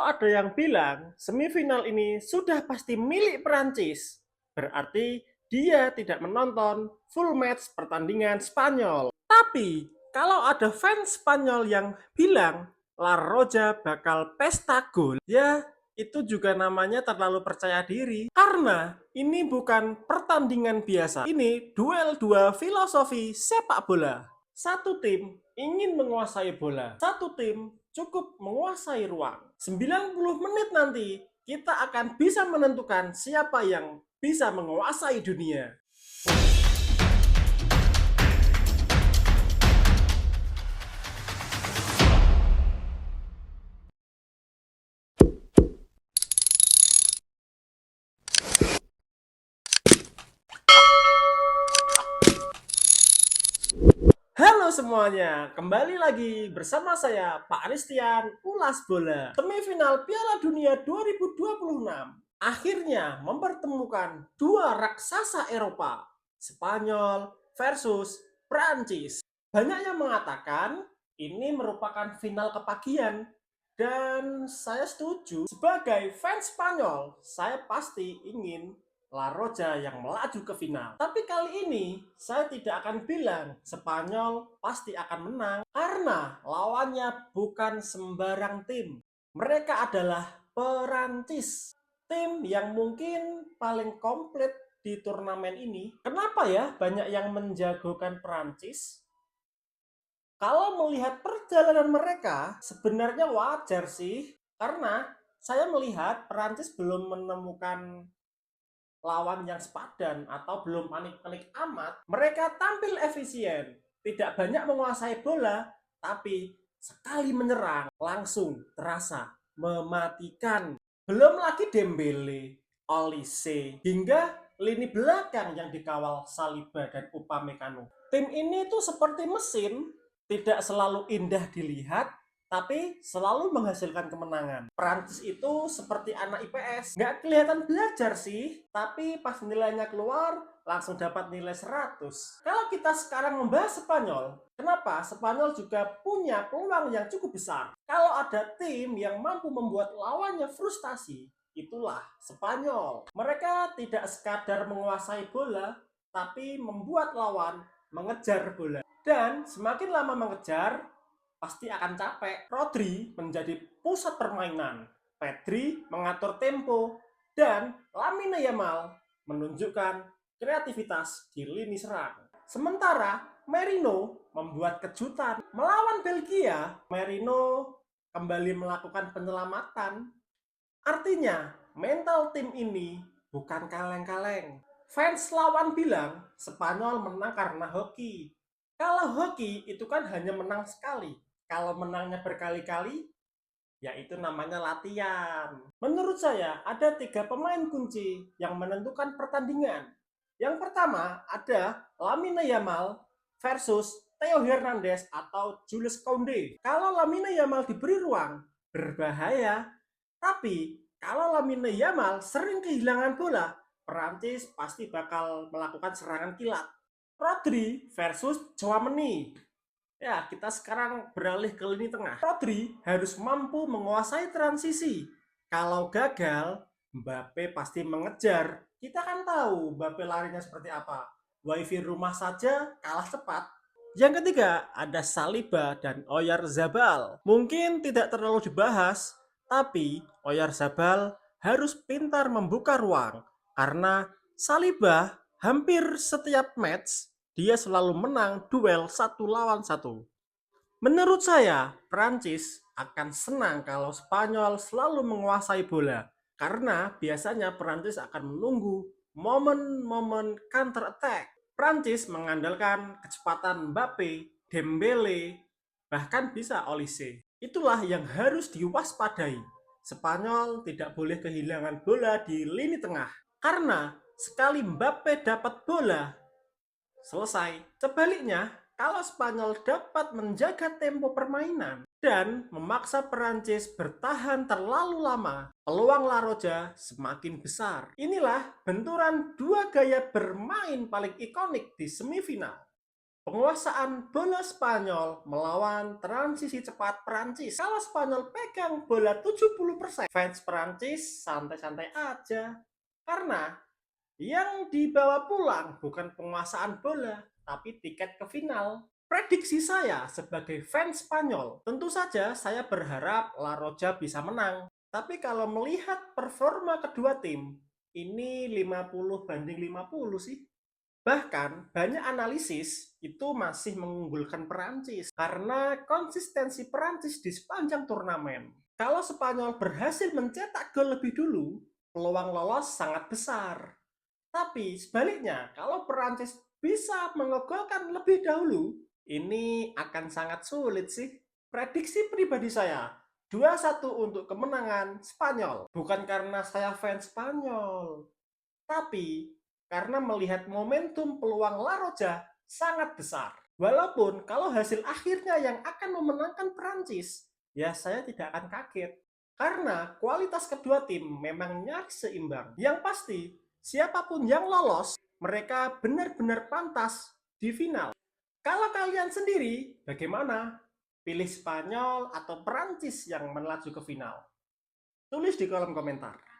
ada yang bilang semifinal ini sudah pasti milik Prancis, berarti dia tidak menonton full match pertandingan Spanyol. Tapi kalau ada fans Spanyol yang bilang La Roja bakal pesta gol, ya itu juga namanya terlalu percaya diri. Karena ini bukan pertandingan biasa, ini duel dua filosofi sepak bola. Satu tim ingin menguasai bola, satu tim cukup menguasai ruang. 90 menit nanti kita akan bisa menentukan siapa yang bisa menguasai dunia. Halo semuanya, kembali lagi bersama saya Pak Aristian Ulas Bola. Semifinal Piala Dunia 2026 akhirnya mempertemukan dua raksasa Eropa, Spanyol versus Prancis. Banyak yang mengatakan ini merupakan final kepagian dan saya setuju. Sebagai fans Spanyol, saya pasti ingin La Roja yang melaju ke final. Tapi kali ini saya tidak akan bilang Spanyol pasti akan menang karena lawannya bukan sembarang tim. Mereka adalah Perancis, tim yang mungkin paling komplit di turnamen ini. Kenapa ya banyak yang menjagokan Perancis? Kalau melihat perjalanan mereka, sebenarnya wajar sih. Karena saya melihat Perancis belum menemukan lawan yang sepadan atau belum panik-panik amat. Mereka tampil efisien, tidak banyak menguasai bola, tapi sekali menyerang langsung terasa mematikan. Belum lagi Dembele, Olise, hingga lini belakang yang dikawal Saliba dan Upamecano. Tim ini tuh seperti mesin, tidak selalu indah dilihat, tapi selalu menghasilkan kemenangan. Prancis itu seperti anak IPS, nggak kelihatan belajar sih, tapi pas nilainya keluar langsung dapat nilai 100. Kalau kita sekarang membahas Spanyol, kenapa Spanyol juga punya peluang yang cukup besar? Kalau ada tim yang mampu membuat lawannya frustasi, itulah Spanyol. Mereka tidak sekadar menguasai bola, tapi membuat lawan mengejar bola. Dan semakin lama mengejar, pasti akan capek. Rodri menjadi pusat permainan, Pedri mengatur tempo, dan Lamine Yamal menunjukkan kreativitas di lini serang. Sementara Merino membuat kejutan. Melawan Belgia, Merino kembali melakukan penyelamatan. Artinya, mental tim ini bukan kaleng-kaleng. Fans lawan bilang Spanyol menang karena hoki. Kalau hoki itu kan hanya menang sekali. Kalau menangnya berkali-kali, ya itu namanya latihan. Menurut saya, ada 3 pemain kunci yang menentukan pertandingan. Yang pertama ada Lamine Yamal versus Theo Hernandez atau Jules Koundé. Kalau Lamine Yamal diberi ruang, berbahaya. Tapi kalau Lamine Yamal sering kehilangan bola, Perancis pasti bakal melakukan serangan kilat. Rodri versus Chouameni. Ya, kita sekarang beralih ke lini tengah. Rodri harus mampu menguasai transisi. Kalau gagal, Mbappe pasti mengejar. Kita kan tahu Mbappe larinya seperti apa. Wifi rumah saja kalah cepat. Yang ketiga, ada Saliba dan Oyarzabal. Mungkin tidak terlalu dibahas, tapi Oyarzabal harus pintar membuka ruang. Karena Saliba hampir setiap match dia selalu menang duel 1 lawan 1. Menurut saya, Prancis akan senang kalau Spanyol selalu menguasai bola. Karena biasanya Prancis akan menunggu momen-momen counter attack. Prancis mengandalkan kecepatan Mbappe, Dembele, bahkan bisa Olise. Itulah yang harus diwaspadai. Spanyol tidak boleh kehilangan bola di lini tengah. Karena sekali Mbappe dapat bola, selesai. Sebaliknya, kalau Spanyol dapat menjaga tempo permainan dan memaksa Perancis bertahan terlalu lama, peluang La Roja semakin besar. Inilah benturan dua gaya bermain paling ikonik di semifinal. Penguasaan bola Spanyol melawan transisi cepat Prancis. Kalau Spanyol pegang bola 70%, fans Prancis santai-santai aja. Karena yang dibawa pulang bukan penguasaan bola, tapi tiket ke final. Prediksi saya sebagai fans Spanyol, tentu saja saya berharap La Roja bisa menang. Tapi kalau melihat performa kedua tim, ini 50-50 sih. Bahkan, banyak analisis itu masih mengunggulkan Perancis karena konsistensi Perancis di sepanjang turnamen. Kalau Spanyol berhasil mencetak gol lebih dulu, peluang lolos sangat besar. Tapi sebaliknya, kalau Perancis bisa mengegolkan lebih dahulu, ini akan sangat sulit sih. Prediksi pribadi saya, 2-1 untuk kemenangan Spanyol. Bukan karena saya fans Spanyol, tapi karena melihat momentum peluang La Roja sangat besar. Walaupun kalau hasil akhirnya yang akan memenangkan Prancis, ya saya tidak akan kaget. Karena kualitas kedua tim memang nyaris seimbang. Yang pasti, siapapun yang lolos, mereka benar-benar pantas di final. Kalau kalian sendiri, bagaimana? Pilih Spanyol atau Prancis yang melaju ke final? Tulis di kolom komentar.